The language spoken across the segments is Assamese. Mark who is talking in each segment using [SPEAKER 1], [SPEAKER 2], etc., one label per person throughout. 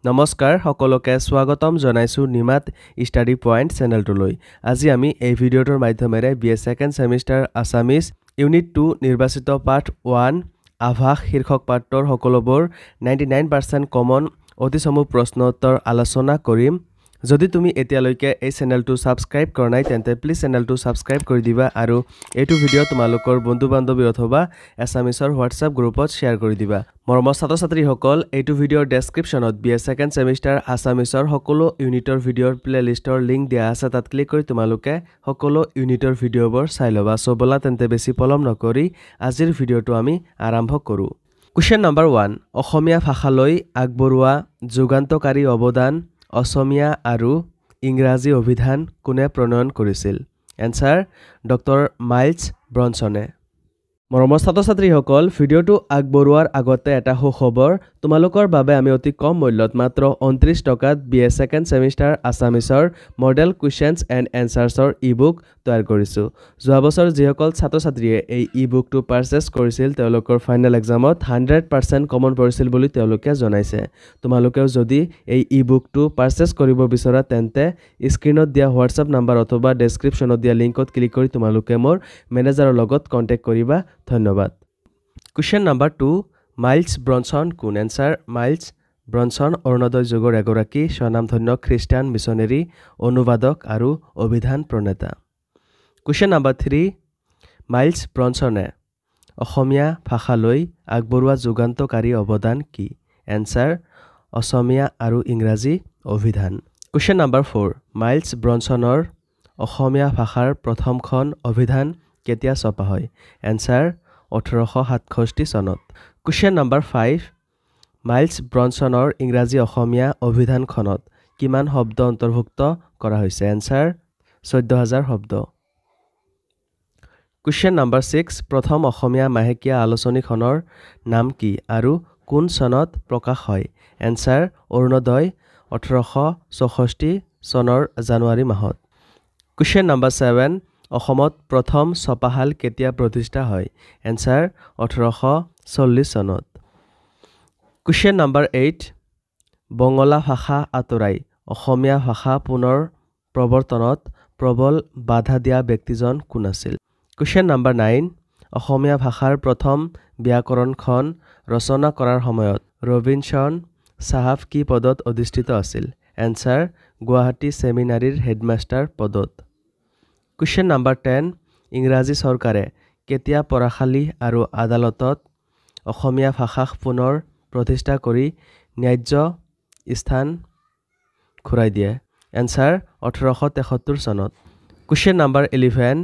[SPEAKER 1] নমস্কাৰ সকলোকে স্বাগতম জনাইছো নিমাত ষ্টাডি পইণ্ট চেনেলটোলৈ। আজি আমি এই ভিডিঅ'টোৰ মাধ্যমেৰে BA second semester Assamese unit 2 নিৰ্বাচিত পাঠ 1 আভাস শীৰ্ষক পাঠৰ সকলোবোৰ 99% কমন অতিসমূহ প্ৰশ্ন উত্তৰ আলোচনা কৰিম। যদি তুমি এতিয়ালৈকে এই চেনেলটো সাবস্ক্ৰাইব কৰা নাই তেন্তে প্লিজ চেনেলটো সাবস্ক্ৰাইব কৰি দিবা আৰু এইটো ভিডিঅ' তোমালোকৰ বন্ধু-বান্ধৱী অথবা এছামিছৰ হোৱাটছআপ গ্ৰুপত শ্বেয়াৰ কৰি দিবা। মৰমৰ ছাত্ৰ-ছাত্ৰীসকল, এইটো ভিডিঅ'ৰ ডেছক্ৰিপশ্যনত BA সেকেণ্ড সেমিষ্টাৰ আছামিছৰ সকলো ইউনিটৰ ভিডিঅ'ৰ প্লেলিষ্টৰ লিংক দিয়া আছে। তাত ক্লিক কৰি তোমালোকে সকলো ইউনিটৰ ভিডিঅ'বোৰ চাই ল'বা। সো বলা তেন্তে বেছি পলম নকৰি আজিৰ ভিডিঅ'টো আমি আৰম্ভ কৰোঁ। কুৱেশ্যন নম্বৰ 1, অসমীয়া ভাষালৈ আগবঢ়োৱা যুগান্তকাৰী অৱদান অসমীয়া আৰু ইংৰাজী অভিধান কোনে প্ৰণয়ন কৰিছিল? এনসাৰ ডক্টৰ মাইলছ ব্ৰনছনে। মৰমৰ ছাত্ৰ-ছাত্ৰীসকল, ভিডিঅ'টো আগবঢ়োৱাৰ আগতে এটা সুখবৰ, তোমালোকৰ বাবে আমি অতি কম মূল্যত মাত্ৰ 29 টকাত BA সেকেণ্ড সেমিষ্টাৰ আছামিছৰ মডেল কুৱেশ্যনছ এণ্ড এনচাৰ্ছৰ ই-বুক তৈয়াৰ কৰিছোঁ। যোৱা বছৰ যিসকল ছাত্ৰ-ছাত্ৰীয়ে এই ই-বুকটো পাৰচেছ কৰিছিল তেওঁলোকৰ ফাইনেল এক্সামত 100% কমন পৰিছিল বুলি তেওঁলোকে জনাইছে। তোমালোকেও যদি এই ই-বুকটো পাৰচেছ কৰিব বিচৰা তেন্তে স্ক্ৰীনত দিয়া হোৱাটছআপ নাম্বাৰ অথবা ডেছক্ৰিপশ্যনত দিয়া লিংকত ক্লিক কৰি তোমালোকে মোৰ মেনেজাৰৰ লগত কণ্টেক্ট কৰিবা। ধন্যবাদ। কুৱেশ্যন নম্বৰ 2, মাইলছ ব্ৰনছন কোন? এনসাৰ মাইলছ ব্ৰনছন অৰুণোদয় যুগৰ এগৰাকী স্বনামধন্য খ্ৰীষ্টান মিছনেৰী, অনুবাদক আৰু অভিধান প্ৰণেতা। কুৱেশ্যন নম্বৰ 3, মাইলছ ব্ৰনছনে অসমীয়া ভাষালৈ আগবঢ়োৱা যুগান্তকাৰী অৱদান কি? এনসাৰ অসমীয়া আৰু ইংৰাজী অভিধান। কুৱেশ্যন নম্বৰ 4, মাইলছ ব্ৰনছনৰ অসমীয়া ভাষাৰ প্ৰথমখন অভিধান কেতিয়া ছপা হয়? এনসাৰ 1867 চনত। কুৱেশ্যন নম্বৰ 5, মাইলছ ব্ৰনছনৰ ইংৰাজী অসমীয়া অভিধানখনত কিমান শব্দ অন্তৰ্ভুক্ত কৰা হৈছে? এনসাৰ 14,000 শব্দ। কুৱেশ্যন নম্বৰ 6, প্ৰথম অসমীয়া মাহেকীয়া আলোচনীখনৰ নাম কি আৰু কোন চনত প্ৰকাশ হয়? এনসাৰ অৰুণোদয় 1864 চনৰ জানুৱাৰী মাহত। কুৱেশ্যন নম্বৰ 7, অসমত প্ৰথম ছপাশাল কেতিয়া প্ৰতিষ্ঠা হয়? এনসাৰ 1840 চনত। কুৱেশ্যন নম্বৰ 8, বঙলা ভাষা আঁতৰাই অসমীয়া ভাষা পুনৰ প্ৰৱৰ্তনত প্ৰবল বাধা দিয়া ব্যক্তিজন কোন আছিল? কুৱেশ্যন নম্বৰ 9, অসমীয়া ভাষাৰ প্ৰথম ব্যাকৰণখন ৰচনা কৰাৰ সময়ত ৰবিনসন চাহাব কি পদত অধিষ্ঠিত আছিল? এনসাৰ গুৱাহাটী ছেমিনাৰীৰ হেডমাষ্টাৰ পদত। কুৱেশ্যন নম্বৰ 10, ইংৰাজী চৰকাৰে কেতিয়া পঢ়াশালী আৰু আদালতত অসমীয়া ভাষাক পুনৰ প্ৰতিষ্ঠা কৰি ন্যায্য স্থান ঘূৰাই দিয়ে? এনসাৰ 1873 চনত। কুৱেশ্যন নম্বৰ 11,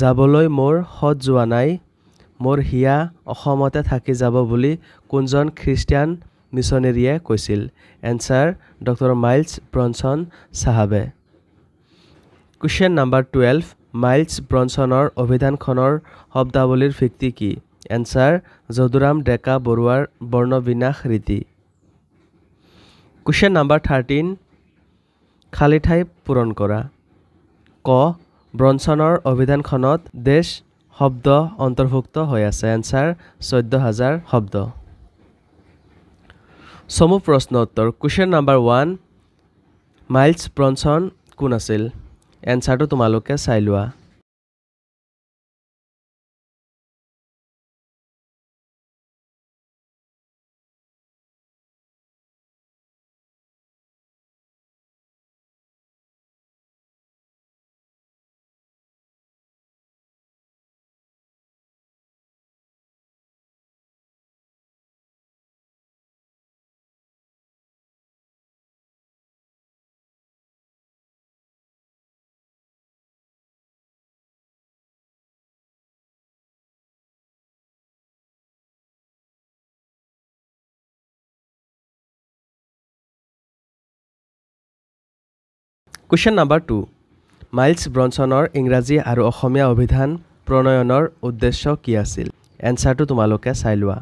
[SPEAKER 1] যাবলৈ মোৰ সদ যোৱা নাই, মোৰ হিয়া অসমতে থাকি যাব বুলি কোনজন খ্ৰীষ্টিয়ান মিছনেৰীয়ে কৈছিল? এনসাৰ ডক্টৰ মাইলছ ব্ৰনছন চাহাবে। কুৱেশ্যন নম্বৰ 12, মাইলছ ব্ৰনছনৰ অভিধানখনৰ শব্দাৱলীৰ ভিত্তি কি? এনসাৰ যদুৰাম ডেকা বৰুৱাৰ বৰ্ণবিন্যাস ৰীতি। কুৱেশ্যন নম্বৰ 13, খালী ঠাই পূৰণ কৰা। ক, ব্ৰনছনৰ অভিধানখনত দেশ শব্দ অন্তৰ্ভুক্ত হৈ আছে? এনসাৰ 14,000 শব্দ। চমু প্ৰশ্ন উত্তৰ। কুৱেশ্যন নম্বৰ 1, মাইলছ ব্ৰনছন কোন আছিল? এনসাৰটো তোমালোকে চাই লোৱা। কুৱেশ্যন নম্বৰ 2, মাইলছ ব্ৰনছনৰ ইংৰাজী আৰু অসমীয়া অভিধান প্ৰণয়নৰ উদ্দেশ্য কি আছিল? এনসাৰটো তোমালোকে চাই লোৱা।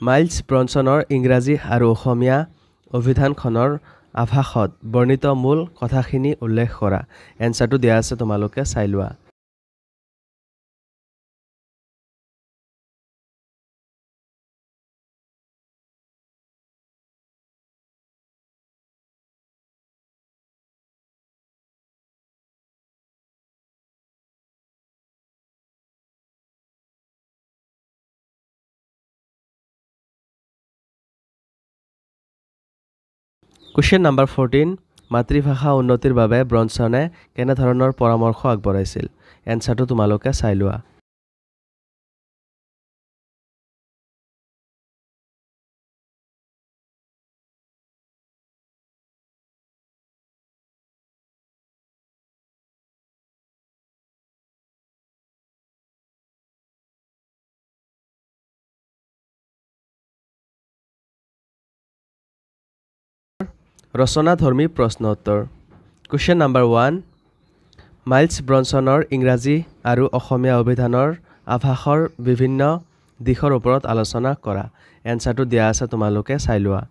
[SPEAKER 1] মাইলছ ব্ৰনছনৰ ইংৰাজী আৰু অসমীয়া অভিধানখনৰ আভাসত বৰ্ণিত মূল কথাখিনি উল্লেখ কৰা এনসাৰটো দিয়া আছে তোমালোকে চাই লোৱা Question number 14 মাতৃভাষা উন্নতিৰ বাবে ব্ৰনছনে কেনে ধৰণৰ পৰামৰ্শ আগবঢ়াইছিল এনসাৰটো তোমালোকে চাই লোৱা ৰচনাধৰ্মী প্ৰশ্ন উত্তৰ Question number 1 মাইলছ ব্ৰনছনৰ ইংৰাজী আৰু অসমীয়া অভিধানৰ আভাসৰ বিভিন্ন দিশৰ ওপৰত আলোচনা কৰা এনসাৰটো দিয়া আছে তোমালোকে চাই লোৱা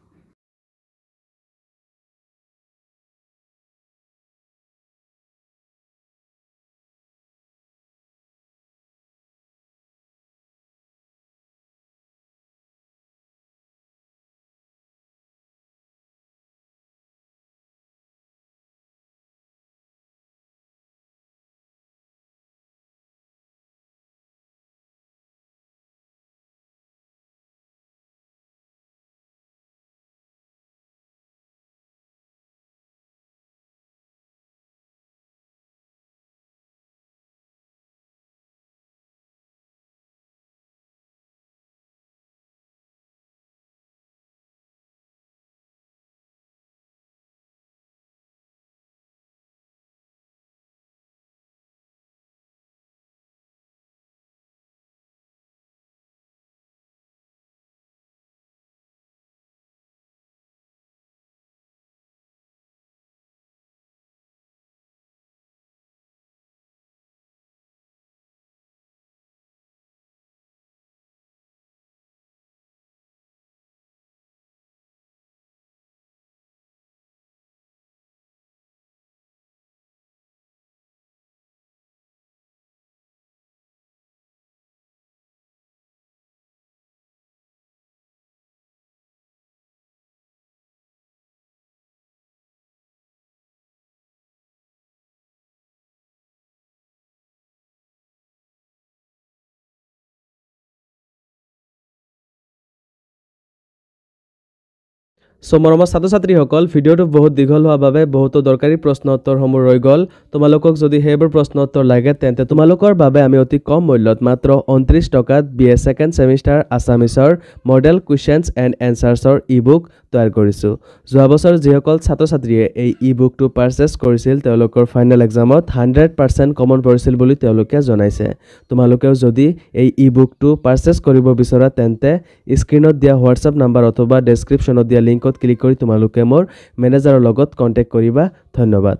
[SPEAKER 1] মৰমৰ ছাত্ৰ-ছাত্ৰীসকল ভিডিঅ'টো বহুত দীঘল হোৱাৰ বাবে বহুতো দৰকাৰী প্ৰশ্ন উত্তৰসমূহ ৰৈ গ'ল তোমালোকক যদি হেবোৰ প্ৰশ্ন উত্তৰ লাগে তেন্তে তোমালোকৰ বাবে আমি অতি কম মূল্যত মাত্ৰ 29 টকাত BA সেকেন্ড সেমিষ্টাৰ আসামিছৰ মডেল কোৱেশ্চনছ এণ্ড এনসাৰ্ছৰ ই-বুক তৈয়াৰ কৰিছো যোৱা বছৰ যিসকল ছাত্ৰ-ছাত্ৰীয়ে এই ই-বুকটো পাৰচেজ কৰিছিল তেওঁলোকৰ ফাইনেল এক্সামত 100% কমন পৰিছিল বুলি তেওঁলোকে জনাইছে তোমালোকেও যদি এই ই-বুকটো পাৰচেজ কৰিব বিচৰা তেন্তে স্ক্ৰীনত দিয়া হোৱাটছআপ নম্বৰ অথবা ডেসক্ৰিপচনত দিয়া লিংকত ক্লিক কৰি তোমালোকে মোৰ মেনেজাৰৰ লগত কন্টেক্ট কৰিবা ধন্যবাদ